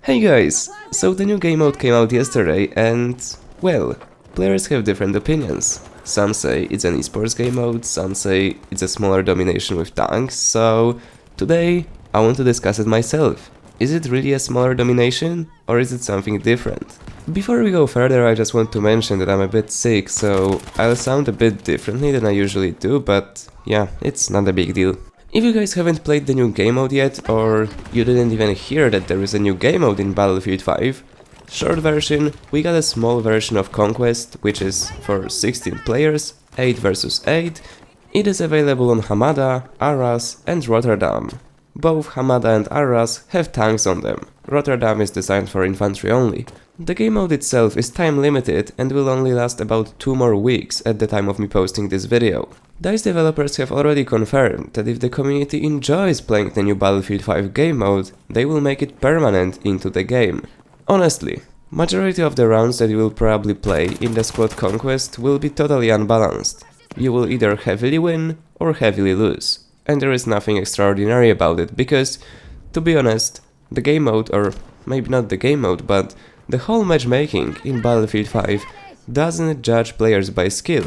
Hey guys! So the new game mode came out yesterday and, well, players have different opinions. Some say it's an esports game mode, some say it's a smaller domination with tanks, so today I want to discuss it myself. Is it really a smaller domination, or is it something different? Before we go further, I just want to mention that I'm a bit sick, so I'll sound a bit differently than I usually do, but yeah, it's not a big deal. If you guys haven't played the new game mode yet, or you didn't even hear that there is a new game mode in Battlefield 5, short version, we got a small version of Conquest, which is for 16 players, 8 versus 8. It is available on Hamada, Arras and Rotterdam. Both Hamada and Arras have tanks on them. Rotterdam is designed for infantry only. The game mode itself is time limited and will only last about 2 more weeks at the time of me posting this video. DICE developers have already confirmed that if the community enjoys playing the new Battlefield 5 game mode, they will make it permanent into the game. Honestly, majority of the rounds that you will probably play in the Squad Conquest will be totally unbalanced. You will either heavily win or heavily lose. And there is nothing extraordinary about it, because, to be honest, the game mode, or maybe not the game mode, but the whole matchmaking in Battlefield 5 doesn't judge players by skill.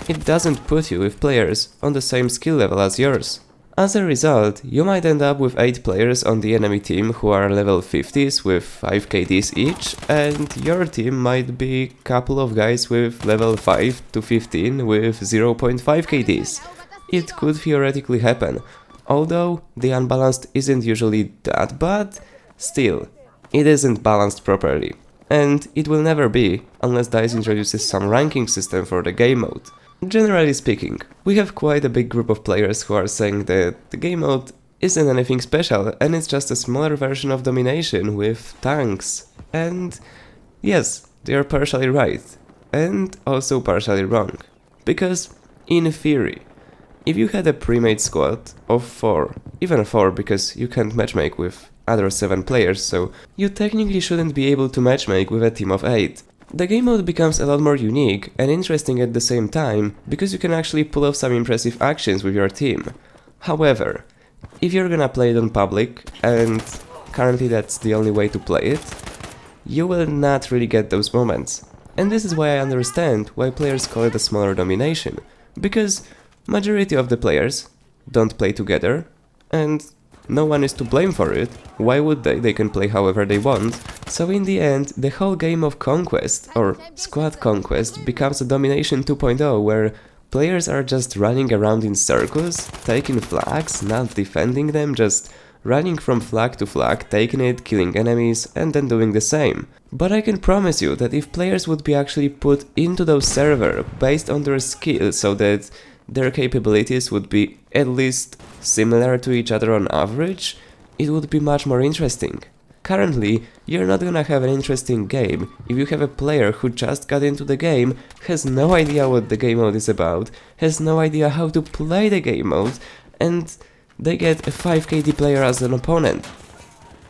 It doesn't put you with players on the same skill level as yours. As a result, you might end up with 8 players on the enemy team who are level 50s with 5 KDs each, and your team might be a couple of guys with level 5 to 15 with 0.5 KDs. It could theoretically happen, although the unbalanced isn't usually that bad, still, it isn't balanced properly. And it will never be, unless DICE introduces some ranking system for the game mode. Generally speaking, we have quite a big group of players who are saying that the game mode isn't anything special and it's just a smaller version of Domination with tanks. And yes, they are partially right, and also partially wrong. Because, in theory, if you had a pre-made squad of 4, even 4 because you can't matchmake with other 7 players, so you technically shouldn't be able to matchmake with a team of 8. The game mode becomes a lot more unique and interesting at the same time, because you can actually pull off some impressive actions with your team. However, if you're gonna play it on public, and currently that's the only way to play it, you will not really get those moments. And this is why I understand why players call it a smaller domination, because majority of the players don't play together, and no one is to blame for it. Why would they? They can play however they want. So in the end, the whole game of Conquest, or Squad Conquest, becomes a Domination 2.0, where players are just running around in circles, taking flags, not defending them, just running from flag to flag, taking it, killing enemies, and then doing the same. But I can promise you that if players would be actually put into those servers based on their skill, so that their capabilities would be at least similar to each other on average, it would be much more interesting. Currently, you're not gonna have an interesting game if you have a player who just got into the game, has no idea what the game mode is about, has no idea how to play the game mode, and they get a 5 KD player as an opponent.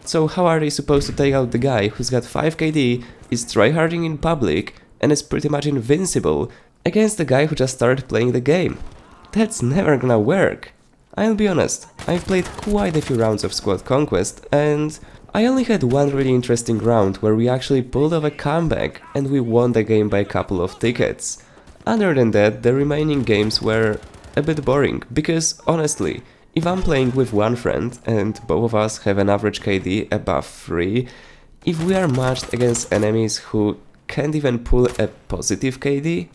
So how are they supposed to take out the guy who's got 5 KD, is tryharding in public, and is pretty much invincible, against the guy who just started playing the game? That's never gonna work. I'll be honest, I've played quite a few rounds of Squad Conquest, and I only had one really interesting round where we actually pulled off a comeback and we won the game by a couple of tickets. Other than that, the remaining games were a bit boring, because honestly, if I'm playing with one friend and both of us have an average KD above 3, if we are matched against enemies who can't even pull a positive KD,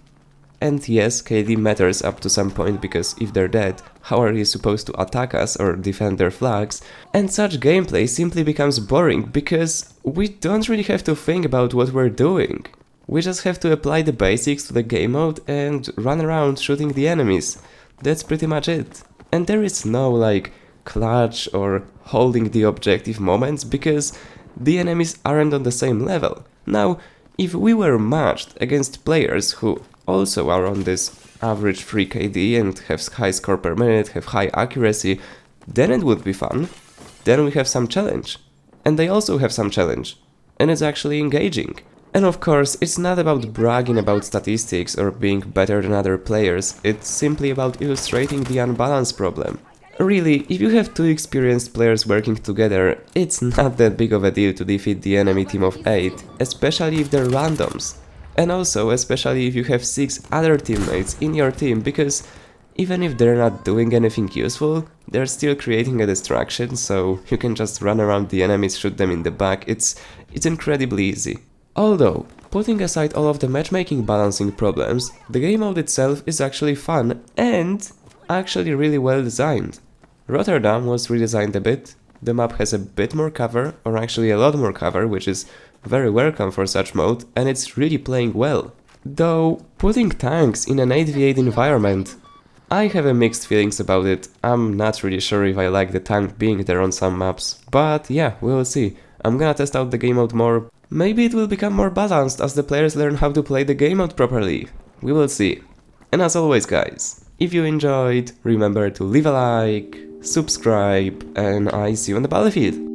and yes, KD matters up to some point, because if they're dead, how are you supposed to attack us or defend their flags? And such gameplay simply becomes boring, because we don't really have to think about what we're doing. We just have to apply the basics to the game mode and run around shooting the enemies. That's pretty much it. And there is no like clutch or holding the objective moments, because the enemies aren't on the same level. Now, if we were matched against players who also are on this average 3 KD and have high score per minute, have high accuracy, then it would be fun. Then we have some challenge. And they also have some challenge. And it's actually engaging. And of course, it's not about bragging about statistics or being better than other players, it's simply about illustrating the unbalance problem. Really, if you have two experienced players working together, it's not that big of a deal to defeat the enemy team of 8, especially if they're randoms. And also, especially if you have 6 other teammates in your team, because even if they're not doing anything useful, they're still creating a distraction, so you can just run around the enemies, shoot them in the back. It's incredibly easy. Although, putting aside all of the matchmaking balancing problems, the game mode itself is actually fun and actually really well designed. Rotterdam was redesigned a bit, the map has a bit more cover, or actually a lot more cover, which is very welcome for such mode, and it's really playing well. Though, putting tanks in an 8v8 environment, I have mixed feelings about it. I'm not really sure if I like the tank being there on some maps, but yeah, we'll see. I'm gonna test out the game mode more. Maybe it will become more balanced as the players learn how to play the game mode properly. We will see. And as always guys, if you enjoyed, remember to leave a like, subscribe, and I see you on the battlefield.